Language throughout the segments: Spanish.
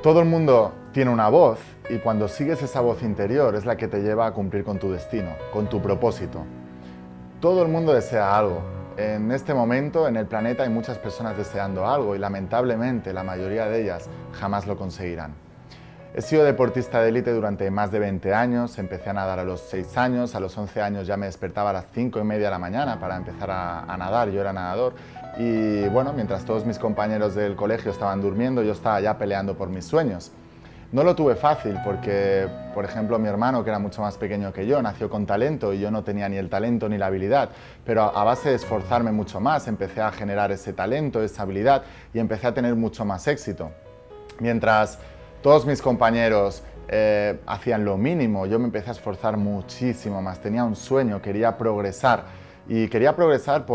Todo el mundo tiene una voz y cuando sigues esa voz interior es la que te lleva a cumplir con tu destino, con tu propósito. Todo el mundo desea algo. En este momento en el planeta hay muchas personas deseando algo y lamentablemente la mayoría de ellas jamás lo conseguirán. He sido deportista de élite durante más de 20 años, empecé a nadar a los 6 años, a los 11 años ya me despertaba a las 5:30 de la mañana para empezar a nadar, yo era nadador y bueno, mientras todos mis compañeros del colegio estaban durmiendo, yo estaba ya peleando por mis sueños. No lo tuve fácil porque, por ejemplo, mi hermano, que era mucho más pequeño que yo, nació con talento y yo no tenía ni el talento ni la habilidad, pero a base de esforzarme mucho más, empecé a generar ese talento, esa habilidad y empecé a tener mucho más éxito. Mientras todos mis compañeros hacían lo mínimo, yo me empecé a esforzar muchísimo más, tenía un sueño, quería progresar. Y quería progresar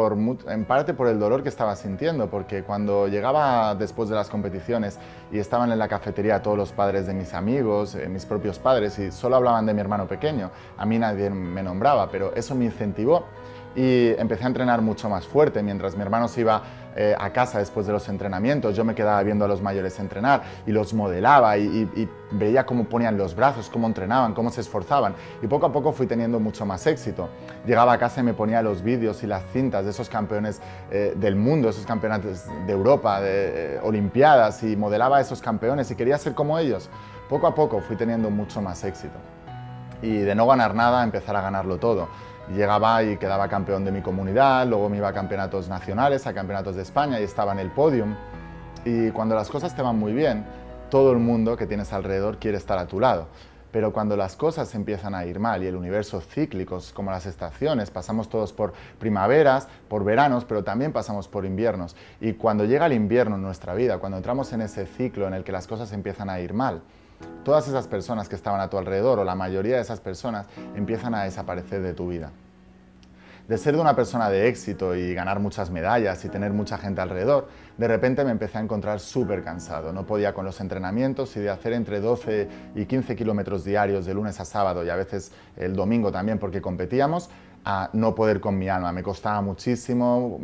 en parte por el dolor que estaba sintiendo, porque cuando llegaba después de las competiciones y estaban en la cafetería todos los padres de mis amigos, mis propios padres, y solo hablaban de mi hermano pequeño, a mí nadie me nombraba, pero eso me incentivó y empecé a entrenar mucho más fuerte. Mientras mi hermano se iba a casa después de los entrenamientos, yo me quedaba viendo a los mayores entrenar y los modelaba y veía cómo ponían los brazos, cómo entrenaban, cómo se esforzaban y poco a poco fui teniendo mucho más éxito. Llegaba a casa y me ponía los vídeos y las cintas de esos campeones del mundo, esos campeonatos de Europa, de Olimpiadas y modelaba a esos campeones y quería ser como ellos. Poco a poco fui teniendo mucho más éxito y de no ganar nada, empezar a ganarlo todo. Llegaba y quedaba campeón de mi comunidad, luego me iba a campeonatos nacionales, a campeonatos de España y estaba en el podium. Y cuando las cosas te van muy bien, todo el mundo que tienes alrededor quiere estar a tu lado. Pero cuando las cosas empiezan a ir mal y el universo cíclicos, como las estaciones, pasamos todos por primaveras, por veranos, pero también pasamos por inviernos. Y cuando llega el invierno en nuestra vida, cuando entramos en ese ciclo en el que las cosas empiezan a ir mal, todas esas personas que estaban a tu alrededor, o la mayoría de esas personas, empiezan a desaparecer de tu vida. De ser de una persona de éxito y ganar muchas medallas y tener mucha gente alrededor, de repente me empecé a encontrar súper cansado. No podía con los entrenamientos y de hacer entre 12 y 15 kilómetros diarios de lunes a sábado y a veces el domingo también porque competíamos, a no poder con mi alma. Me costaba muchísimo,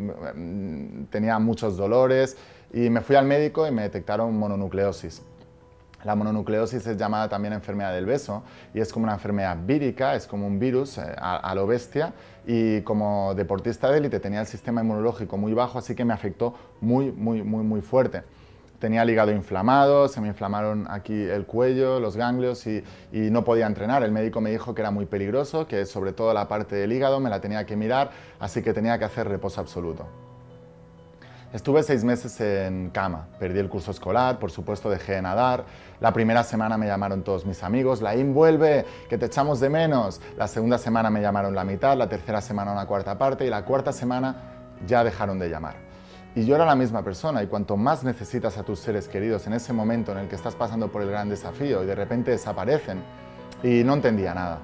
tenía muchos dolores y me fui al médico y me detectaron mononucleosis. La mononucleosis es llamada también enfermedad del beso y es como una enfermedad vírica, es como un virus a lo bestia y como deportista de élite tenía el sistema inmunológico muy bajo, así que me afectó muy fuerte. Tenía el hígado inflamado, se me inflamaron aquí el cuello, los ganglios y no podía entrenar. El médico me dijo que era muy peligroso, que sobre todo la parte del hígado me la tenía que mirar, así que tenía que hacer reposo absoluto. Estuve 6 meses en cama, perdí el curso escolar, por supuesto dejé de nadar. La primera semana me llamaron todos mis amigos, Laín, vuelve, que te echamos de menos. La segunda semana me llamaron la mitad, la tercera semana una cuarta parte y la cuarta semana ya dejaron de llamar. Y yo era la misma persona y cuanto más necesitas a tus seres queridos en ese momento en el que estás pasando por el gran desafío y de repente desaparecen y no entendía nada.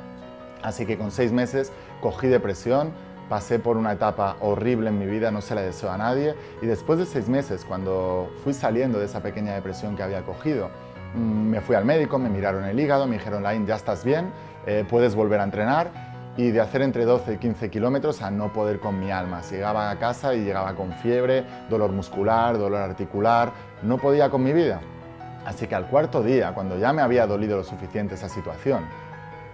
Así que con 6 meses cogí depresión, pasé por una etapa horrible en mi vida, no se la deseo a nadie y después de 6 meses, cuando fui saliendo de esa pequeña depresión que había cogido, me fui al médico, me miraron el hígado, me dijeron, Laín, ya estás bien, puedes volver a entrenar y de hacer entre 12 y 15 kilómetros a no poder con mi alma. Llegaba a casa y llegaba con fiebre, dolor muscular, dolor articular, no podía con mi vida. Así que al cuarto día, cuando ya me había dolido lo suficiente esa situación,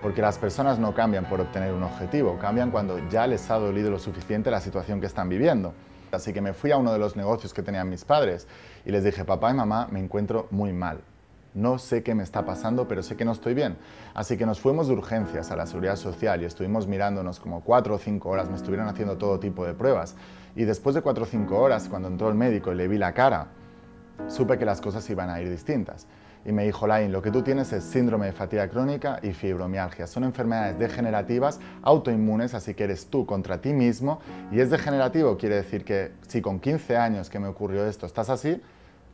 porque las personas no cambian por obtener un objetivo, cambian cuando ya les ha dolido lo suficiente la situación que están viviendo. Así que me fui a uno de los negocios que tenían mis padres y les dije, papá y mamá, me encuentro muy mal. No sé qué me está pasando, pero sé que no estoy bien. Así que nos fuimos de urgencias a la Seguridad Social y estuvimos mirándonos como 4 o 5 horas, me estuvieron haciendo todo tipo de pruebas. Y después de 4 o 5 horas, cuando entró el médico y le vi la cara, supe que las cosas iban a ir distintas. Y me dijo, Laín, lo que tú tienes es síndrome de fatiga crónica y fibromialgia. Son enfermedades degenerativas, autoinmunes, así que eres tú contra ti mismo. Y es degenerativo, quiere decir que si con 15 años que me ocurrió esto estás así,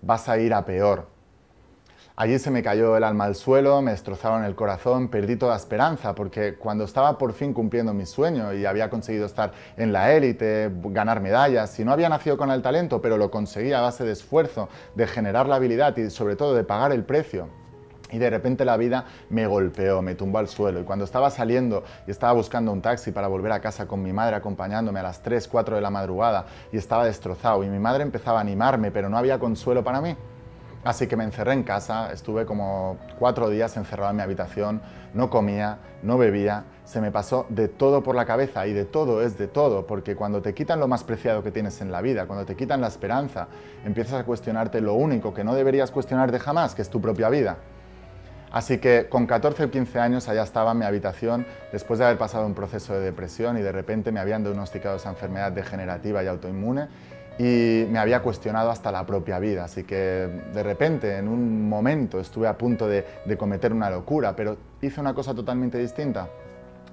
vas a ir a peor. Allí se me cayó el alma al suelo, me destrozaron el corazón, perdí toda esperanza, porque cuando estaba por fin cumpliendo mi sueño y había conseguido estar en la élite, ganar medallas, y no había nacido con el talento, pero lo conseguí a base de esfuerzo, de generar la habilidad y sobre todo de pagar el precio. Y de repente la vida me golpeó, me tumbó al suelo. Y cuando estaba saliendo y estaba buscando un taxi para volver a casa con mi madre acompañándome a las 3, 4 de la madrugada y estaba destrozado y mi madre empezaba a animarme, pero no había consuelo para mí. Así que me encerré en casa, estuve como 4 días encerrado en mi habitación, no comía, no bebía, se me pasó de todo por la cabeza, y de todo es de todo, porque cuando te quitan lo más preciado que tienes en la vida, cuando te quitan la esperanza, empiezas a cuestionarte lo único que no deberías cuestionarte jamás, que es tu propia vida. Así que con 14 o 15 años allá estaba en mi habitación, después de haber pasado un proceso de depresión, y de repente me habían diagnosticado esa enfermedad degenerativa y autoinmune, y me había cuestionado hasta la propia vida. Así que de repente, en un momento, estuve a punto de cometer una locura, pero hice una cosa totalmente distinta.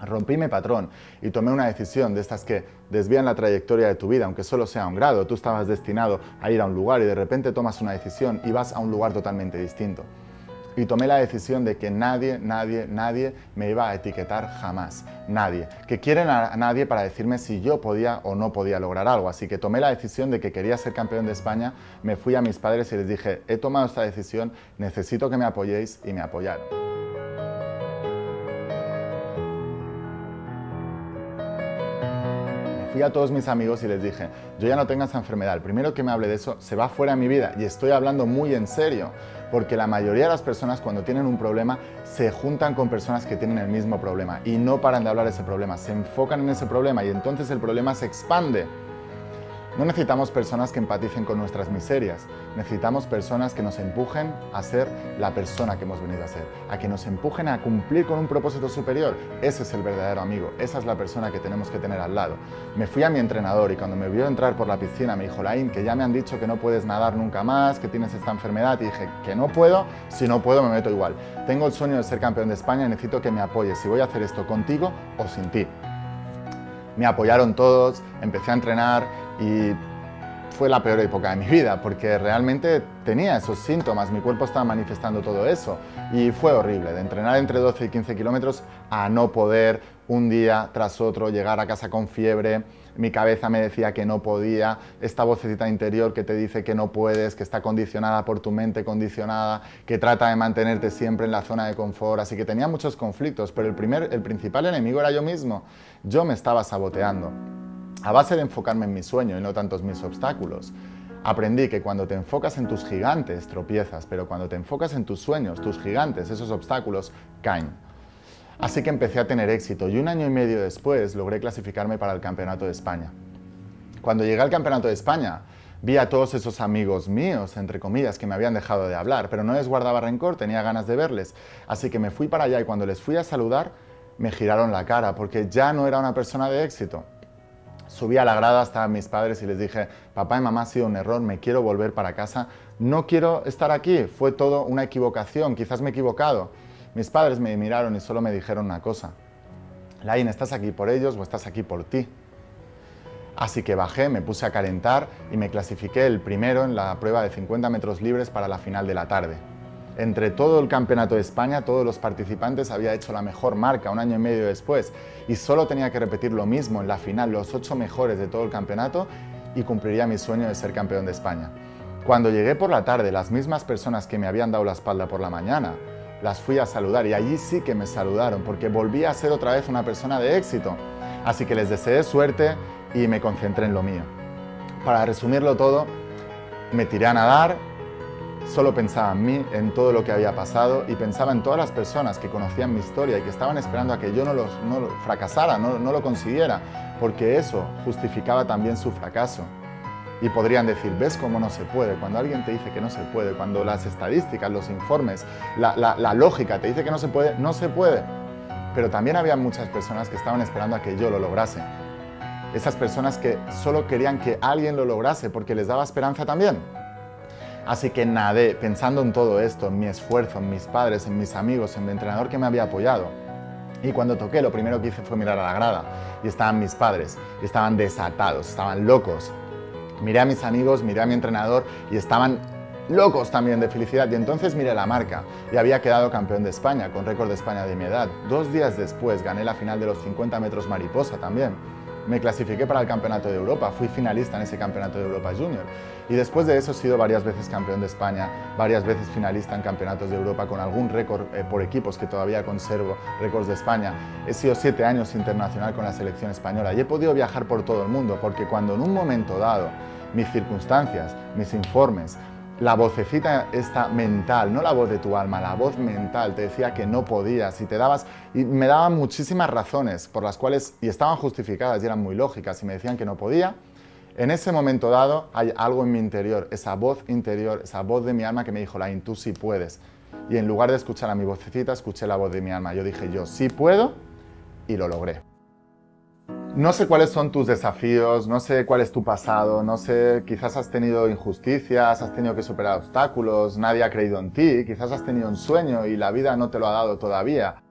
Rompí mi patrón y tomé una decisión de estas que desvían la trayectoria de tu vida, aunque solo sea un grado. Tú estabas destinado a ir a un lugar y de repente tomas una decisión y vas a un lugar totalmente distinto. Y tomé la decisión de que nadie me iba a etiquetar jamás. Nadie. Que quieren a nadie para decirme si yo podía o no podía lograr algo. Así que tomé la decisión de que quería ser campeón de España, me fui a mis padres y les dije, he tomado esta decisión, necesito que me apoyéis, y me apoyaron. Fui a todos mis amigos y les dije, yo ya no tengo esa enfermedad, el primero que me hable de eso se va fuera de mi vida, y estoy hablando muy en serio, porque la mayoría de las personas cuando tienen un problema se juntan con personas que tienen el mismo problema y no paran de hablar de ese problema, se enfocan en ese problema y entonces el problema se expande. No necesitamos personas que empaticen con nuestras miserias, necesitamos personas que nos empujen a ser la persona que hemos venido a ser, a que nos empujen a cumplir con un propósito superior. Ese es el verdadero amigo, esa es la persona que tenemos que tener al lado. Me fui a mi entrenador y cuando me vio entrar por la piscina me dijo, Laín, que ya me han dicho que no puedes nadar nunca más, que tienes esta enfermedad, y dije que no puedo, si no puedo me meto igual. Tengo el sueño de ser campeón de España y necesito que me apoyes, si voy a hacer esto contigo o sin ti. Me apoyaron todos, empecé a entrenar y fue la peor época de mi vida porque realmente tenía esos síntomas, mi cuerpo estaba manifestando todo eso y fue horrible, de entrenar entre 12 y 15 kilómetros a no poder, un día tras otro, llegar a casa con fiebre, mi cabeza me decía que no podía, esta vocecita interior que te dice que no puedes, que está condicionada por tu mente condicionada, que trata de mantenerte siempre en la zona de confort, así que tenía muchos conflictos, pero el principal enemigo era yo mismo, yo me estaba saboteando. A base de enfocarme en mi sueño y no tantos mis obstáculos, aprendí que cuando te enfocas en tus gigantes tropiezas, pero cuando te enfocas en tus sueños, tus gigantes, esos obstáculos, caen. Así que empecé a tener éxito y 1 año y medio después logré clasificarme para el Campeonato de España. Cuando llegué al Campeonato de España, vi a todos esos amigos míos, entre comillas, que me habían dejado de hablar, pero no les guardaba rencor, tenía ganas de verles. Así que me fui para allá y cuando les fui a saludar, me giraron la cara porque ya no era una persona de éxito. Subí a la grada, estaban mis padres y les dije, papá y mamá, ha sido un error, me quiero volver para casa, no quiero estar aquí, fue todo una equivocación, quizás me he equivocado. Mis padres me miraron y solo me dijeron una cosa, Laín, ¿estás aquí por ellos o estás aquí por ti? Así que bajé, me puse a calentar y me clasifiqué el primero en la prueba de 50 metros libres para la final de la tarde. Entre todo el Campeonato de España, todos los participantes había hecho la mejor marca 1 año y medio después y solo tenía que repetir lo mismo en la final, los 8 mejores de todo el campeonato, y cumpliría mi sueño de ser campeón de España. Cuando llegué por la tarde, las mismas personas que me habían dado la espalda por la mañana, las fui a saludar y allí sí que me saludaron porque volví a ser otra vez una persona de éxito. Así que les deseé suerte y me concentré en lo mío. Para resumirlo todo, me tiré a nadar, solo pensaba en mí, en todo lo que había pasado y pensaba en todas las personas que conocían mi historia y que estaban esperando a que yo no fracasara, no lo consiguiera, porque eso justificaba también su fracaso. Y podrían decir, ¿ves cómo no se puede? Cuando alguien te dice que no se puede, cuando las estadísticas, los informes, la lógica te dice que no se puede, no se puede. Pero también había muchas personas que estaban esperando a que yo lo lograse. Esas personas que solo querían que alguien lo lograse porque les daba esperanza también. Así que nadé pensando en todo esto, en mi esfuerzo, en mis padres, en mis amigos, en mi entrenador que me había apoyado. Y cuando toqué, lo primero que hice fue mirar a la grada y estaban mis padres, y estaban desatados, estaban locos. Miré a mis amigos, miré a mi entrenador y estaban locos también de felicidad. Y entonces miré la marca y había quedado campeón de España, con récord de España de mi edad. 2 días después gané la final de los 50 metros mariposa también. Me clasifiqué para el Campeonato de Europa, fui finalista en ese Campeonato de Europa Junior. Y después de eso he sido varias veces campeón de España, varias veces finalista en Campeonatos de Europa, con algún récord por equipos que todavía conservo, récords de España. He sido 7 años internacional con la selección española y he podido viajar por todo el mundo, porque cuando en un momento dado mis circunstancias, mis informes, La vocecita esta mental, no la voz de tu alma, la voz mental te decía que no podías y me daban muchísimas razones por las cuales, y estaban justificadas y eran muy lógicas y me decían que no podía. En ese momento dado hay algo en mi interior, esa voz interior, esa voz de mi alma que me dijo, Lain, tú sí puedes. Y en lugar de escuchar a mi vocecita, escuché la voz de mi alma. Yo dije, yo sí puedo, y lo logré. No sé cuáles son tus desafíos, no sé cuál es tu pasado, no sé, quizás has tenido injusticias, has tenido que superar obstáculos, nadie ha creído en ti, quizás has tenido un sueño y la vida no te lo ha dado todavía.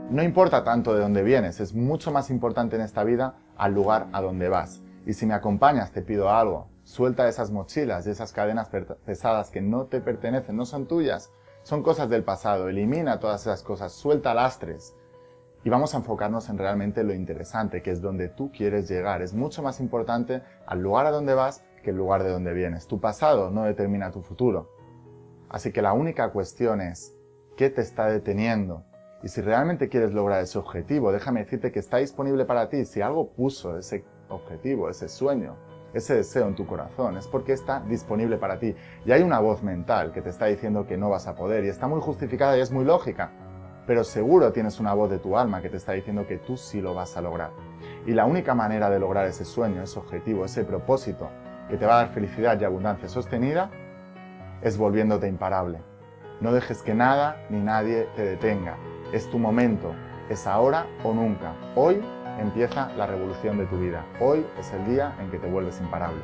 No importa tanto de dónde vienes, es mucho más importante en esta vida al lugar a donde vas. Y si me acompañas, te pido algo, suelta esas mochilas y esas cadenas pesadas que no te pertenecen, no son tuyas, son cosas del pasado, elimina todas esas cosas, suelta lastres. Y vamos a enfocarnos en realmente lo interesante, que es donde tú quieres llegar. Es mucho más importante al lugar a donde vas que el lugar de donde vienes. Tu pasado no determina tu futuro. Así que la única cuestión es, ¿qué te está deteniendo? Y si realmente quieres lograr ese objetivo, déjame decirte que está disponible para ti. Si algo puso ese objetivo, ese sueño, ese deseo en tu corazón, es porque está disponible para ti. Y hay una voz mental que te está diciendo que no vas a poder, y está muy justificada y es muy lógica. Pero seguro tienes una voz de tu alma que te está diciendo que tú sí lo vas a lograr. Y la única manera de lograr ese sueño, ese objetivo, ese propósito que te va a dar felicidad y abundancia sostenida es volviéndote imparable. No dejes que nada ni nadie te detenga. Es tu momento, es ahora o nunca. Hoy empieza la revolución de tu vida. Hoy es el día en que te vuelves imparable.